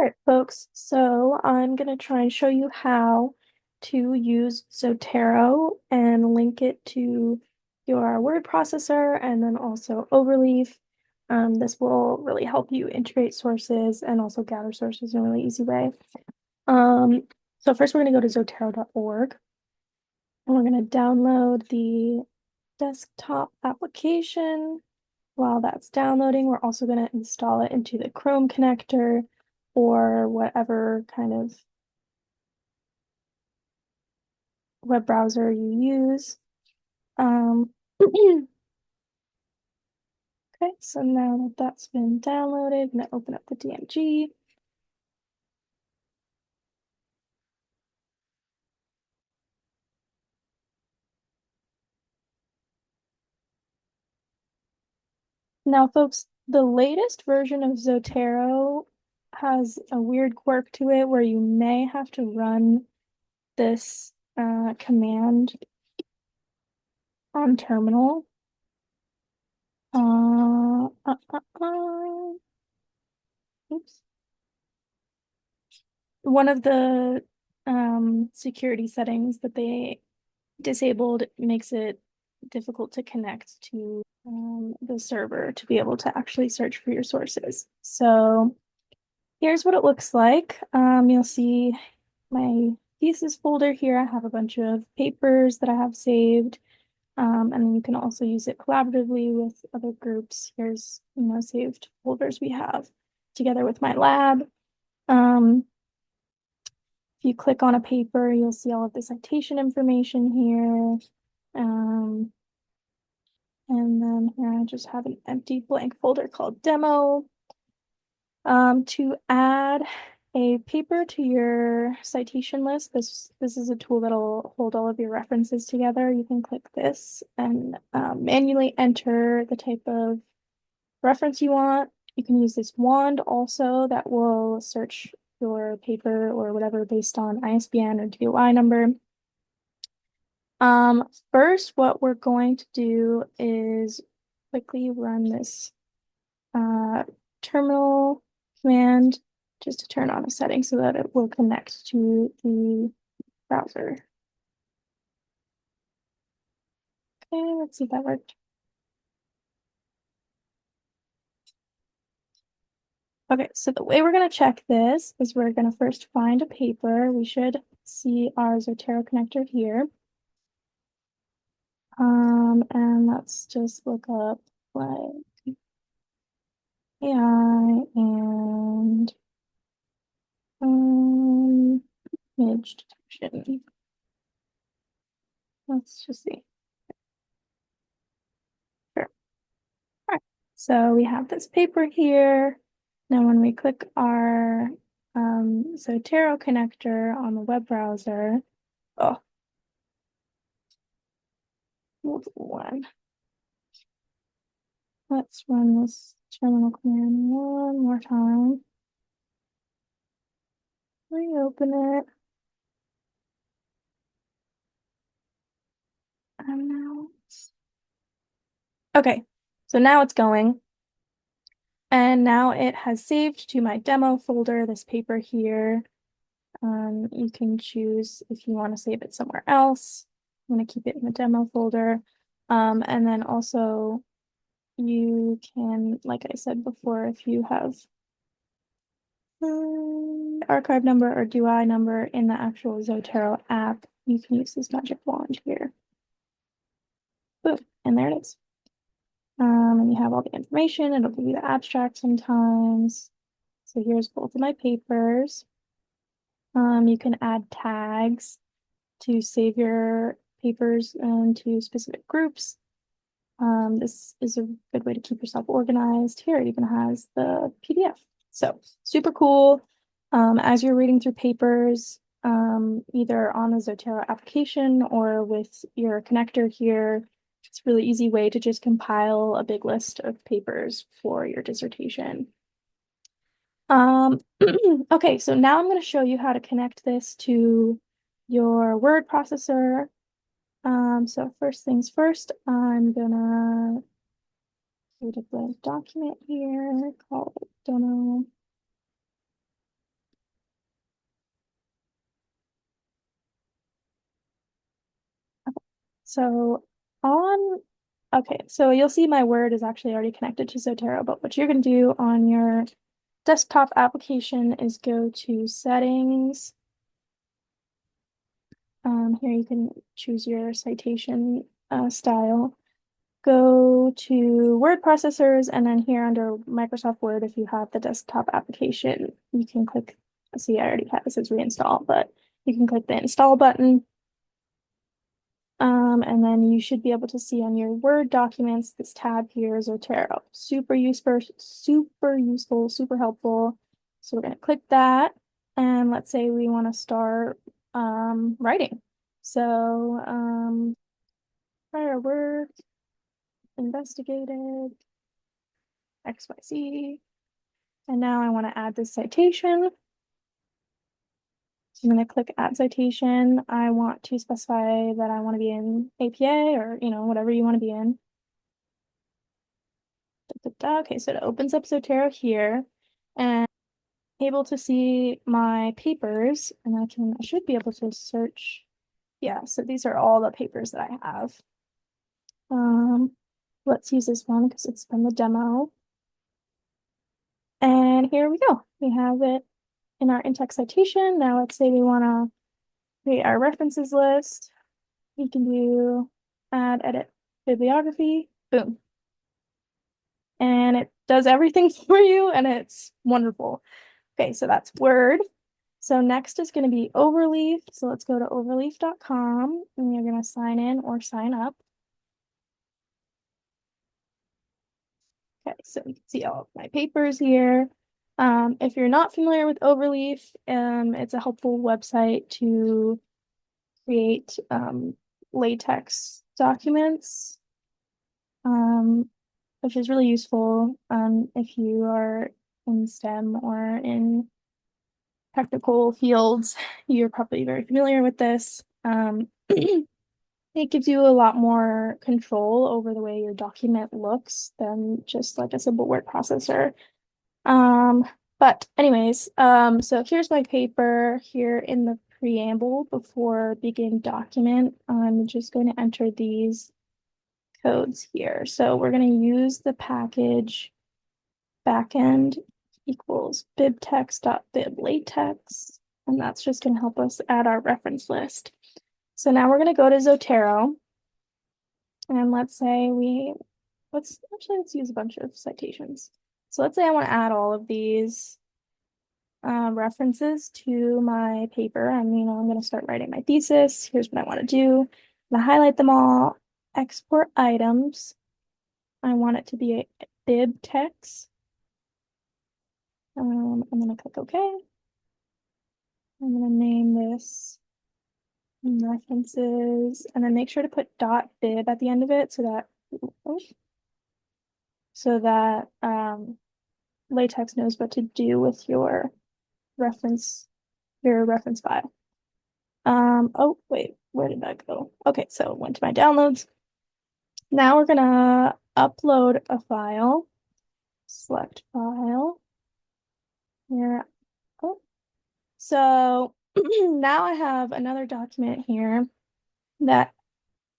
All right, folks. So I'm going to try and show you how to use Zotero and link it to your word processor and then also Overleaf. This will really help you integrate sources and also gather sources in a really easy way. Um, so first we're going to go to zotero.org and we're going to download the desktop application. While that's downloading, we're also going to install it into the Chrome connector or whatever kind of web browser you use. Um, okay, so now that that's been downloaded, I'm going to open up the DMG. Now, folks, the latest version of Zotero has a weird quirk to it where you may have to run this command on terminal. Oops. One of the security settings that they disabled makes it difficult to connect to the server to be able to actually search for your sources. So here's what it looks like. You'll see my thesis folder here. I have a bunch of papers that I have saved. And you can also use it collaboratively with other groups. Here's, saved folders we have together with my lab. If you click on a paper, you'll see all of the citation information here. And then here I just have an empty blank folder called demo. To add a paper to your citation list, this is a tool that'll hold all of your references together. You can click this and manually enter the type of reference you want. You can use this wand also that will search your paper or whatever based on ISBN or DOI number. First, what we're going to do is quickly run this terminal command just to turn on a setting so that it will connect to the browser. Okay, let's see if that worked. Okay, so the way we're going to check this is we're going to first find a paper. We should see our Zotero connector here. And let's just look up like AI and image detection. Let's just see. Sure. All right. So we have this paper here. Now when we click our Zotero connector on the web browser, oh, multiple one. Let's run this terminal command one more time. Reopen it. And now okay, so now it's going. And now it has saved to my demo folder, this paper here. You can choose if you want to save it somewhere else. I'm going to keep it in the demo folder. And then also you can, like I said before, if you have archive number or DOI number in the actual Zotero app, you can use this magic wand here. Boom, and there it is. And you have all the information. It'll give you the abstract sometimes. So here's both of my papers. You can add tags to save your papers into specific groups. This is a good way to keep yourself organized. Here it even has the PDF. So super cool. As you're reading through papers, either on the Zotero application or with your connector here, it's a really easy way to just compile a big list of papers for your dissertation. Okay, so now I'm going to show you how to connect this to your word processor. So first things first, I'm gonna create a blank document here called demo. So okay, so you'll see my Word is actually already connected to Zotero, but what you're going to do on your desktop application is go to Settings. Here you can choose your citation style. Go to word processors, and then here under Microsoft Word, if you have the desktop application, you can click, see, I already have this as reinstall, but you can click the install button. And then you should be able to see on your Word documents, this tab here is Zotero. Super useful, super helpful. So we're going to click that. And let's say we want to start writing. So prior work, investigated, XYZ. And now I want to add this citation. So I'm going to click add citation. I want to specify that I want to be in APA or, whatever you want to be in. Okay, so it opens up Zotero here and able to see my papers, and I should be able to search. Yeah, so these are all the papers that I have. Let's use this one because it's from the demo. And here we go. We have it in our in-text citation. Now let's say we want to create our references list. We can do add, edit, bibliography, boom. And it does everything for you, and it's wonderful. Okay, so that's Word. So next is going to be Overleaf. So let's go to overleaf.com, and you're going to sign in or sign up. Okay, so you can see all of my papers here. If you're not familiar with Overleaf, it's a helpful website to create latex documents, which is really useful if you are in STEM or in technical fields. You're probably very familiar with this. It gives you a lot more control over the way your document looks than just like a simple word processor. Um, but anyways, so here's my paper here in the preamble before begin document. I'm just going to enter these codes here. So we're going to use the package backend equals bibtext.biblatex, and that's just going to help us add our reference list. So now we're going to go to Zotero, and let's use a bunch of citations. So let's say I want to add all of these references to my paper. I'm going to start writing my thesis. Here's what I want to do. I'm going to highlight them all, export items. I want it to be a bib text. I'm going to click OK. I'm going to name this references, and then make sure to put .bib at the end of it so that LaTeX knows what to do with your reference file. Oh wait, where did that go? Okay, so it went to my downloads. Now we're gonna upload a file. Select file. Here. Oh. So now I have another document here that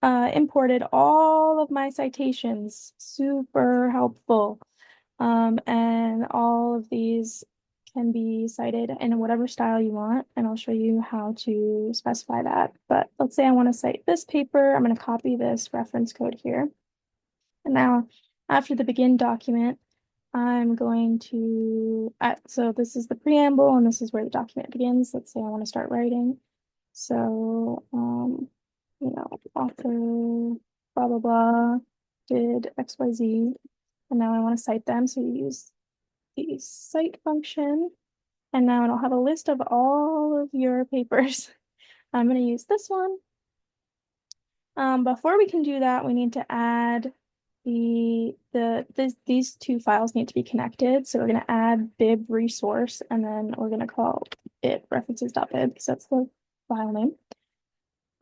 imported all of my citations. Super helpful. And all of these can be cited in whatever style you want, and I'll show you how to specify that. But let's say I want to cite this paper. I'm going to copy this reference code here. And now after the begin document, I'm going to, so this is the preamble and this is where the document begins. Let's say I want to start writing. So, author, blah, blah, blah, did XYZ, and now I want to cite them. So you use the cite function, and now it'll have a list of all of your papers. I'm going to use this one. Before we can do that, we need to add these two files need to be connected. So we're going to add bib resource, and then we're going to call it references.bib because that's the file name.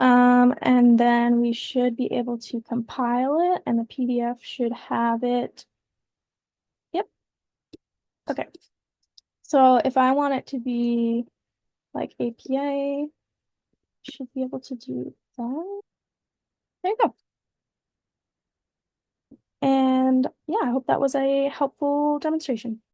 And then we should be able to compile it, and the PDF should have it. Yep. Okay. So if I want it to be like APA, should be able to do that. There you go. And yeah, I hope that was a helpful demonstration.